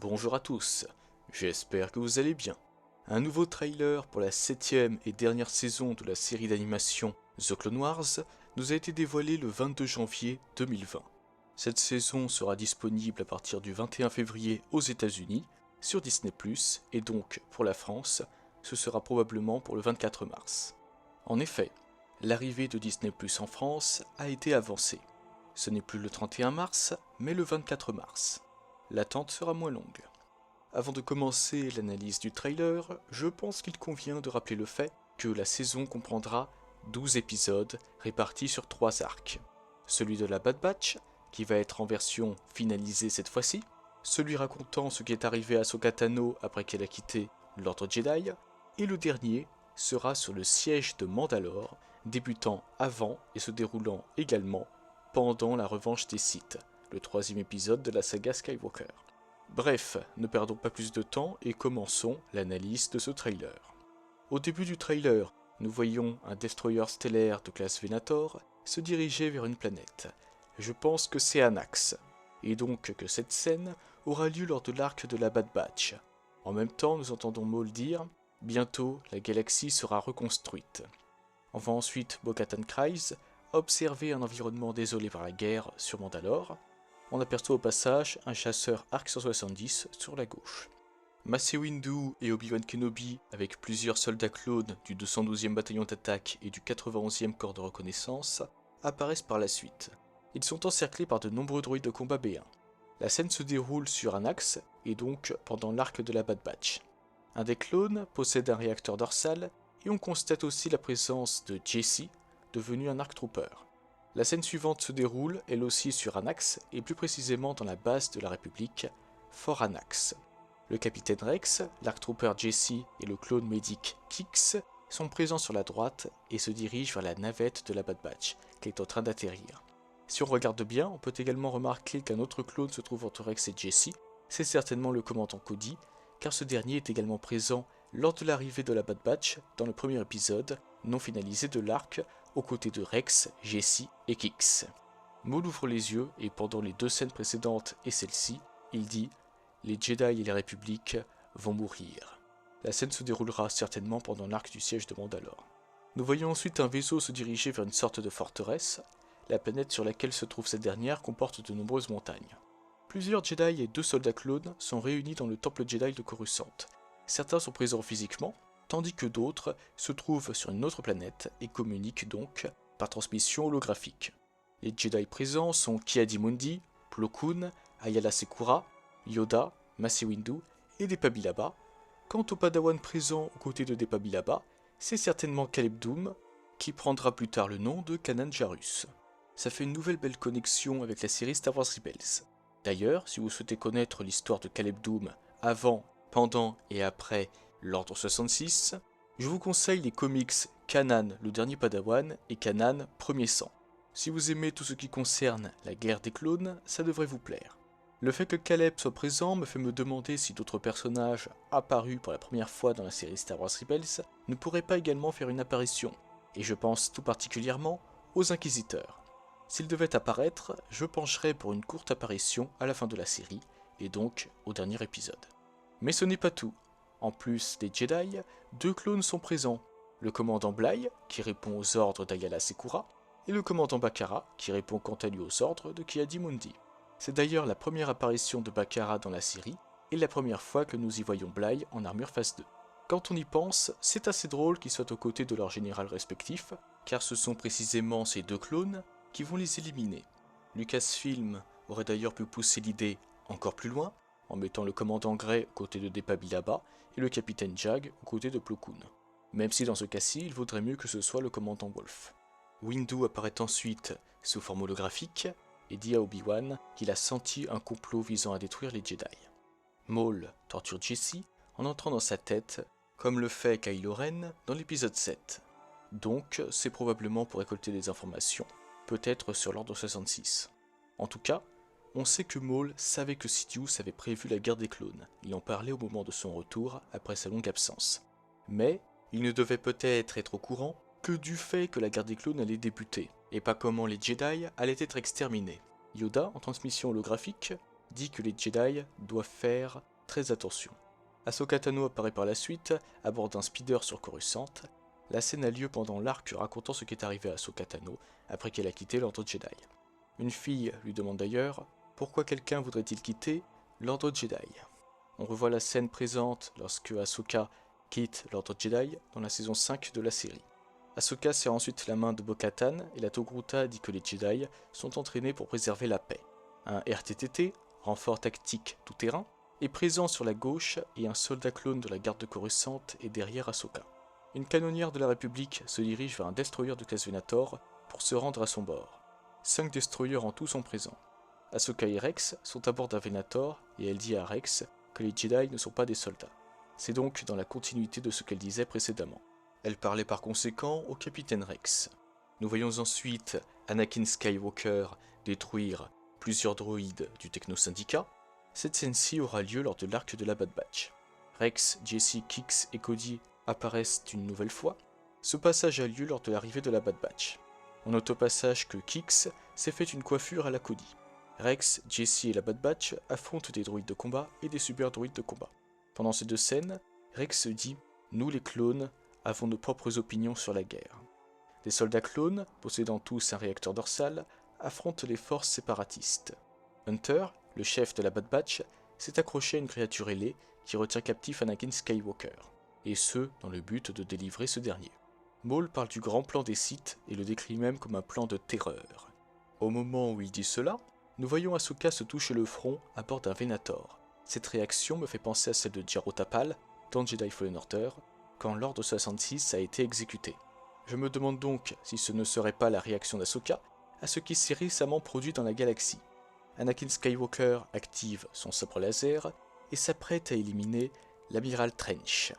Bonjour à tous, j'espère que vous allez bien. Un nouveau trailer pour la 7ème et dernière saison de la série d'animation The Clone Wars nous a été dévoilé le 22 janvier 2020. Cette saison sera disponible à partir du 21 février aux États-Unis sur Disney+, et donc pour la France, ce sera probablement pour le 24 mars. En effet, l'arrivée de Disney+ en France a été avancée. Ce n'est plus le 31 mars, mais le 24 mars. L'attente sera moins longue. Avant de commencer l'analyse du trailer, je pense qu'il convient de rappeler le fait que la saison comprendra 12 épisodes répartis sur 3 arcs. Celui de la Bad Batch, qui va être en version finalisée cette fois-ci, celui racontant ce qui est arrivé à Ahsoka Tano après qu'elle a quitté l'Ordre Jedi, et le dernier sera sur le siège de Mandalore, débutant avant et se déroulant également pendant la revanche des Sith, le 3e épisode de la saga Skywalker. Bref, ne perdons pas plus de temps et commençons l'analyse de ce trailer. Au début du trailer, nous voyons un destroyer stellaire de classe Venator se diriger vers une planète. Je pense que c'est Anax, et donc que cette scène aura lieu lors de l'arc de la Bad Batch. En même temps, nous entendons Maul dire « Bientôt, la galaxie sera reconstruite ». On voit ensuite Bo-Katan Kryze observer un environnement désolé par la guerre sur Mandalore. On aperçoit au passage un chasseur Arc 170 sur la gauche. Mace Windu et Obi-Wan Kenobi, avec plusieurs soldats clones du 212e bataillon d'attaque et du 91e corps de reconnaissance, apparaissent par la suite. Ils sont encerclés par de nombreux droïdes de combat B1. La scène se déroule sur Anax, et donc pendant l'arc de la Bad Batch. Un des clones possède un réacteur dorsal, et on constate aussi la présence de Jesse, devenu un Arc Trooper. La scène suivante se déroule, elle aussi sur Anax, et plus précisément dans la base de la République, Fort Anax. Le capitaine Rex, l'Arc Trooper Jesse et le clone médic Kix sont présents sur la droite et se dirigent vers la navette de la Bad Batch, qui est en train d'atterrir. Si on regarde bien, on peut également remarquer qu'un autre clone se trouve entre Rex et Jesse, c'est certainement le commandant Cody, car ce dernier est également présent lors de l'arrivée de la Bad Batch dans le premier épisode, non finalisé de l'arc, aux côtés de Rex, Jesse et Kix. Maul ouvre les yeux et pendant les 2 scènes précédentes et celle-ci, il dit « Les Jedi et la République vont mourir ». La scène se déroulera certainement pendant l'arc du siège de Mandalore. Nous voyons ensuite un vaisseau se diriger vers une sorte de forteresse. La planète sur laquelle se trouve cette dernière comporte de nombreuses montagnes. Plusieurs Jedi et 2 soldats clones sont réunis dans le temple Jedi de Coruscant. Certains sont présents physiquement, tandis que d'autres se trouvent sur une autre planète et communiquent donc par transmission holographique. Les Jedi présents sont Ki-Adi-Mundi, Plo Koon, Ayala Secura, Yoda, Mace Windu et Depa Billaba. Quant aux Padawan présents aux côtés de Depa Billaba, c'est certainement Caleb Dume, qui prendra plus tard le nom de Kanan Jarrus. Ça fait une nouvelle belle connexion avec la série Star Wars Rebels. D'ailleurs, si vous souhaitez connaître l'histoire de Caleb Dume avant, pendant et après l'Ordre 66, je vous conseille les comics Kanan, le dernier Padawan, et Kanan, premier sang. Si vous aimez tout ce qui concerne la guerre des clones, ça devrait vous plaire. Le fait que Caleb soit présent me fait me demander si d'autres personnages apparus pour la première fois dans la série Star Wars Rebels ne pourraient pas également faire une apparition, et je pense tout particulièrement aux Inquisiteurs. S'ils devaient apparaître, je pencherais pour une courte apparition à la fin de la série, et donc au dernier épisode. Mais ce n'est pas tout. En plus des Jedi, 2 clones sont présents, le commandant Bly, qui répond aux ordres d'Ayala Secura, et le commandant Bakara, qui répond quant à lui aux ordres de Ki-Adi-Mundi. C'est d'ailleurs la première apparition de Bakara dans la série, et la première fois que nous y voyons Bly en armure phase 2. Quand on y pense, c'est assez drôle qu'ils soient aux côtés de leurs général respectifs, car ce sont précisément ces 2 clones qui vont les éliminer. Lucasfilm aurait d'ailleurs pu pousser l'idée encore plus loin, en mettant le commandant Grey aux côtés de Depa Billaba et le capitaine Jag aux côtés de Plo Koon. Même si dans ce cas-ci, il vaudrait mieux que ce soit le commandant Wolf. Windu apparaît ensuite sous forme holographique et dit à Obi-Wan qu'il a senti un complot visant à détruire les Jedi. Maul torture Jesse en entrant dans sa tête, comme le fait Kylo Ren dans l'épisode 7. Donc, c'est probablement pour récolter des informations, peut-être sur l'Ordre 66. En tout cas, on sait que Maul savait que Sidious avait prévu la guerre des clones, il en parlait au moment de son retour après sa longue absence. Mais, il ne devait peut-être être au courant que du fait que la guerre des clones allait débuter, et pas comment les Jedi allaient être exterminés. Yoda, en transmission holographique, dit que les Jedi doivent faire très attention. Ahsoka Tano apparaît par la suite, à bord d'un speeder sur Coruscant. La scène a lieu pendant l'arc racontant ce qui est arrivé à Ahsoka Tano après qu'elle a quitté l'Ordre Jedi. Une fille lui demande d'ailleurs pourquoi quelqu'un voudrait-il quitter l'Ordre Jedi. On revoit la scène présente lorsque Ahsoka quitte l'Ordre Jedi dans la saison 5 de la série. Ahsoka serre ensuite la main de Bo-Katan et la Togruta dit que les Jedi sont entraînés pour préserver la paix. Un RTTT, renfort tactique tout-terrain, est présent sur la gauche et un soldat clone de la garde de Coruscant est derrière Ahsoka. Une canonnière de la République se dirige vers un destroyer de classe Venator pour se rendre à son bord. 5 destroyers en tout sont présents. Ahsoka et Rex sont à bord d'un Venator et elle dit à Rex que les Jedi ne sont pas des soldats. C'est donc dans la continuité de ce qu'elle disait précédemment. Elle parlait par conséquent au capitaine Rex. Nous voyons ensuite Anakin Skywalker détruire plusieurs droïdes du Techno-Syndicat. Cette scène-ci aura lieu lors de l'arc de la Bad Batch. Rex, Jesse, Kix et Cody apparaissent une nouvelle fois. Ce passage a lieu lors de l'arrivée de la Bad Batch. On note au passage que Kix s'est fait une coiffure à la Cody. Rex, Jesse et la Bad Batch affrontent des droïdes de combat et des super droïdes de combat. Pendant ces deux scènes, Rex se dit « Nous les clones avons nos propres opinions sur la guerre ». Des soldats clones, possédant tous un réacteur dorsal, affrontent les forces séparatistes. Hunter, le chef de la Bad Batch, s'est accroché à une créature ailée qui retient captif Anakin Skywalker, et ce, dans le but de délivrer ce dernier. Maul parle du grand plan des Sith et le décrit même comme un plan de terreur. Au moment où il dit cela, nous voyons Ahsoka se toucher le front à bord d'un Venator. Cette réaction me fait penser à celle de Jaro Tapal dans Jedi Fallen Order, quand l'Ordre 66 a été exécuté. Je me demande donc si ce ne serait pas la réaction d'Ahsoka à ce qui s'est récemment produit dans la galaxie. Anakin Skywalker active son sabre laser et s'apprête à éliminer l'amiral Trench.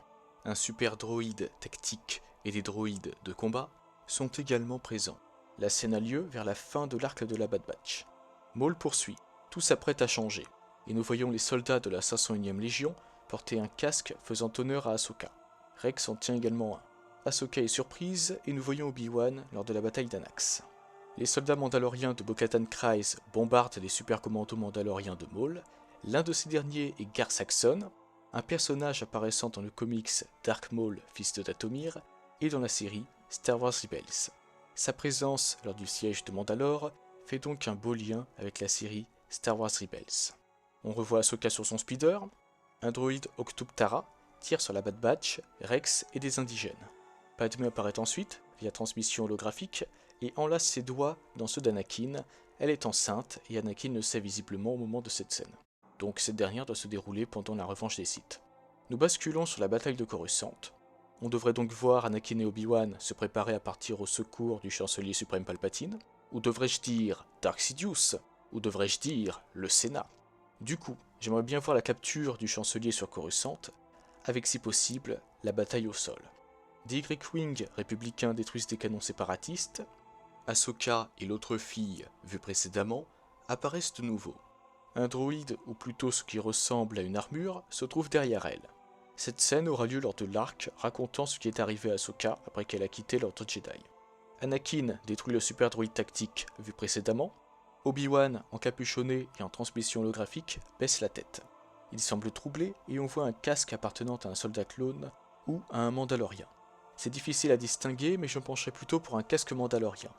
Un super droïde tactique et des droïdes de combat sont également présents. La scène a lieu vers la fin de l'arc de la Bad Batch. Maul poursuit, tout s'apprête à changer, et nous voyons les soldats de la 501e Légion porter un casque faisant honneur à Ahsoka. Rex en tient également un. Ahsoka est surprise et nous voyons Obi-Wan lors de la bataille d'Anax. Les soldats mandaloriens de Bo-Katan Kryze bombardent les super commandos mandaloriens de Maul. L'un de ces derniers est Gar Saxon, un personnage apparaissant dans le comics Dark Maul, fils de Dathomir, et dans la série Star Wars Rebels. Sa présence lors du siège de Mandalore fait donc un beau lien avec la série Star Wars Rebels. On revoit Ahsoka sur son speeder, un droïde Octuptara tire sur la Bad Batch, Rex et des indigènes. Padmé apparaît ensuite, via transmission holographique, et enlace ses doigts dans ceux d'Anakin. Elle est enceinte et Anakin le sait visiblement au moment de cette scène. Donc cette dernière doit se dérouler pendant la revanche des Sith. Nous basculons sur la bataille de Coruscant. On devrait donc voir Anakin et Obi-Wan se préparer à partir au secours du chancelier suprême Palpatine, ou devrais-je dire Dark Sidious, ou devrais-je dire le Sénat. Du coup, j'aimerais bien voir la capture du chancelier sur Coruscant, avec si possible la bataille au sol. Des Y-Wing républicains détruisent des canons séparatistes. Ahsoka et l'autre fille, vue précédemment, apparaissent de nouveau. Un droïde, ou plutôt ce qui ressemble à une armure, se trouve derrière elle. Cette scène aura lieu lors de l'arc racontant ce qui est arrivé à Ahsoka après qu'elle a quitté l'Ordre Jedi. Anakin détruit le super droïde tactique vu précédemment. Obi-Wan, encapuchonné et en transmission holographique, baisse la tête. Il semble troublé et on voit un casque appartenant à un soldat clone ou à un Mandalorien. C'est difficile à distinguer, mais je pencherais plutôt pour un casque Mandalorien.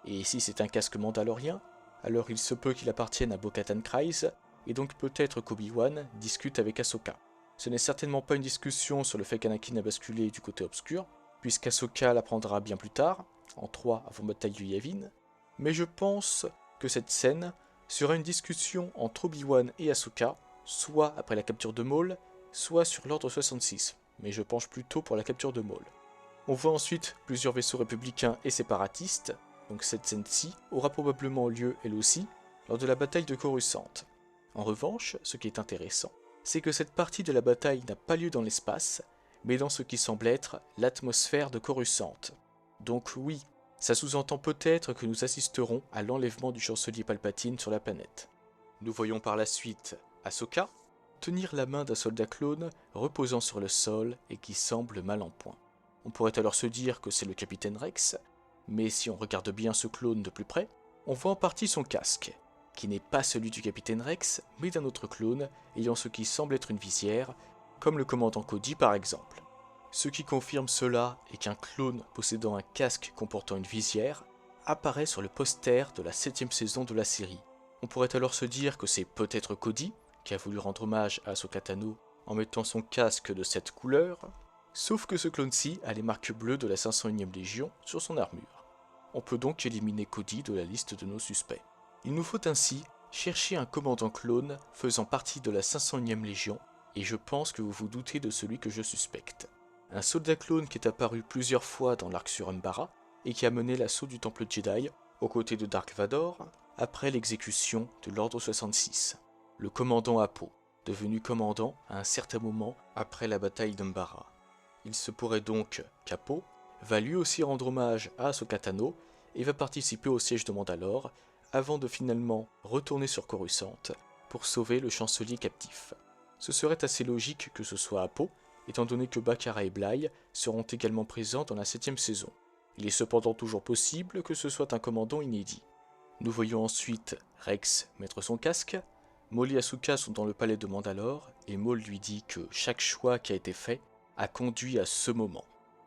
Et si c'est un casque Mandalorien, alors il se peut qu'il appartienne à Bo-Katan Kryze, et donc peut-être qu'Obi-Wan discute avec Ahsoka. Ce n'est certainement pas une discussion sur le fait qu'Anakin a basculé du côté obscur, puisqu'Ahsoka l'apprendra bien plus tard, en 3 avant bataille de Yavin, mais je pense que cette scène sera une discussion entre Obi-Wan et Ahsoka, soit après la capture de Maul, soit sur l'Ordre 66, mais je penche plutôt pour la capture de Maul. On voit ensuite plusieurs vaisseaux républicains et séparatistes, donc cette scène-ci aura probablement lieu elle aussi lors de la bataille de Coruscant. En revanche, ce qui est intéressant, c'est que cette partie de la bataille n'a pas lieu dans l'espace, mais dans ce qui semble être l'atmosphère de Coruscant. Donc oui, ça sous-entend peut-être que nous assisterons à l'enlèvement du chancelier Palpatine sur la planète. Nous voyons par la suite Ahsoka tenir la main d'un soldat clone reposant sur le sol et qui semble mal en point. On pourrait alors se dire que c'est le capitaine Rex, mais si on regarde bien ce clone de plus près, on voit en partie son casque. qui n'est pas celui du capitaine Rex, mais d'un autre clone ayant ce qui semble être une visière, comme le commandant Cody par exemple. Ce qui confirme cela est qu'un clone possédant un casque comportant une visière apparaît sur le poster de la 7ème saison de la série. On pourrait alors se dire que c'est peut-être Cody qui a voulu rendre hommage à Ahsoka Tano en mettant son casque de cette couleur, sauf que ce clone-ci a les marques bleues de la 501ème Légion sur son armure. On peut donc éliminer Cody de la liste de nos suspects. Il nous faut ainsi chercher un commandant clone faisant partie de la 501ème Légion, et je pense que vous vous doutez de celui que je suspecte. Un soldat clone qui est apparu plusieurs fois dans l'arc sur Umbara, et qui a mené l'assaut du Temple Jedi, aux côtés de Dark Vador, après l'exécution de l'Ordre 66. Le commandant Apo, devenu commandant à un certain moment après la bataille d'Umbara. Il se pourrait donc qu'Apo va lui aussi rendre hommage à Ahsoka Tano et va participer au siège de Mandalore avant de finalement retourner sur Coruscant pour sauver le chancelier captif. Ce serait assez logique que ce soit Apo, étant donné que Bakara et Bly seront également présents dans la 7ème saison. Il est cependant toujours possible que ce soit un commandant inédit. Nous voyons ensuite Rex mettre son casque, Maul et Asuka sont dans le palais de Mandalore et Maul lui dit que chaque choix qui a été fait a conduit à ce moment.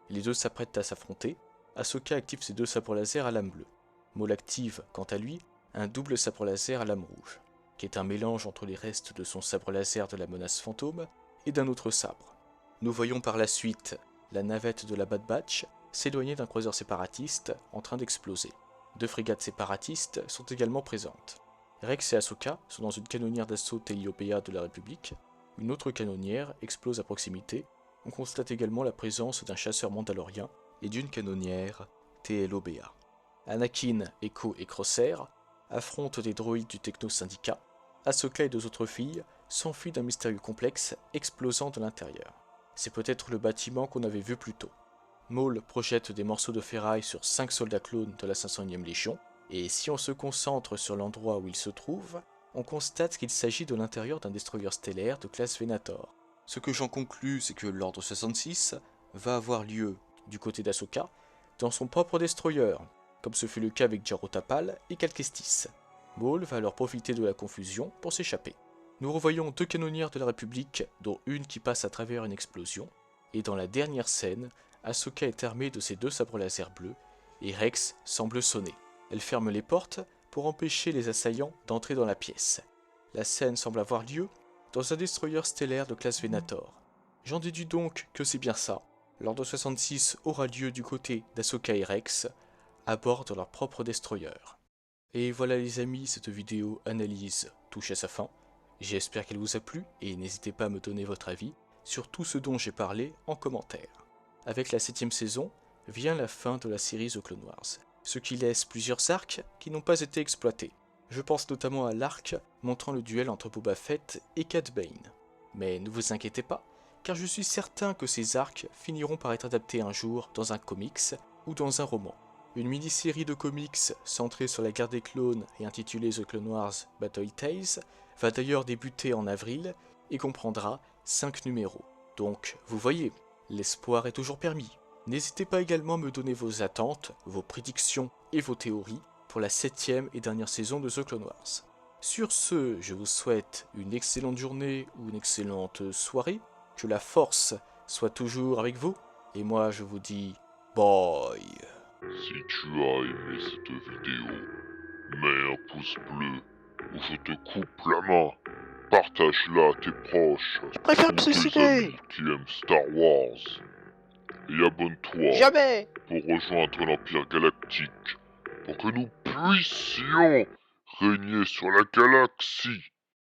Les deux s'apprêtent à s'affronter, Asuka active ses 2 sabres laser à lame bleue. Maul active, quant à lui, un double sabre laser à lame rouge, qui est un mélange entre les restes de son sabre laser de la menace fantôme et d'un autre sabre. Nous voyons par la suite la navette de la Bad Batch s'éloigner d'un croiseur séparatiste en train d'exploser. 2 frégates séparatistes sont également présentes. Rex et Ahsoka sont dans une canonnière d'assaut Teliopea de la République. Une autre canonnière explose à proximité. On constate également la présence d'un chasseur mandalorien et d'une canonnière TLOBA. Anakin, Echo et Crosshair affrontent des droïdes du Techno-Syndicat. Ahsoka et 2 autres filles s'enfuient d'un mystérieux complexe explosant de l'intérieur. C'est peut-être le bâtiment qu'on avait vu plus tôt. Maul projette des morceaux de ferraille sur 5 soldats clones de la 501ème Légion, et si on se concentre sur l'endroit où il se trouve, on constate qu'il s'agit de l'intérieur d'un destroyer stellaire de classe Venator. Ce que j'en conclus, c'est que l'Ordre 66 va avoir lieu du côté d'Ahsoka dans son propre destroyer, comme ce fut le cas avec Jaro Tapal et Cal Kestis. Maul va alors profiter de la confusion pour s'échapper. Nous revoyons 2 canonnières de la République, dont une qui passe à travers une explosion, et dans la dernière scène, Ahsoka est armée de ses 2 sabres laser bleus, et Rex semble sonner. Elle ferme les portes pour empêcher les assaillants d'entrer dans la pièce. La scène semble avoir lieu dans un destroyer stellaire de classe Venator. J'en déduis donc que c'est bien ça. L'Ordre 66 aura lieu du côté d'Ahsoka et Rex, à bord de leur propre destroyer. Et voilà les amis, cette vidéo analyse touche à sa fin. J'espère qu'elle vous a plu et n'hésitez pas à me donner votre avis sur tout ce dont j'ai parlé en commentaire. Avec la 7ème saison, vient la fin de la série The Clone Wars, ce qui laisse plusieurs arcs qui n'ont pas été exploités. Je pense notamment à l'arc montrant le duel entre Boba Fett et Cad Bane. Mais ne vous inquiétez pas, car je suis certain que ces arcs finiront par être adaptés un jour dans un comics ou dans un roman. Une mini-série de comics centrée sur la guerre des clones et intitulée The Clone Wars Battle Tales va d'ailleurs débuter en avril et comprendra 5 numéros. Donc, vous voyez, l'espoir est toujours permis. N'hésitez pas également à me donner vos attentes, vos prédictions et vos théories pour la 7ème et dernière saison de The Clone Wars. Sur ce, je vous souhaite une excellente journée ou une excellente soirée, que la force soit toujours avec vous, et moi je vous dis bye. Si tu as aimé cette vidéo, mets un pouce bleu ou je te coupe la main. Partage-la à tes proches Je préfère me ou tes suicider. amis qui aiment Star Wars. Et abonne-toi Jamais. pour rejoindre l'Empire Galactique pour que nous puissions régner sur la galaxie.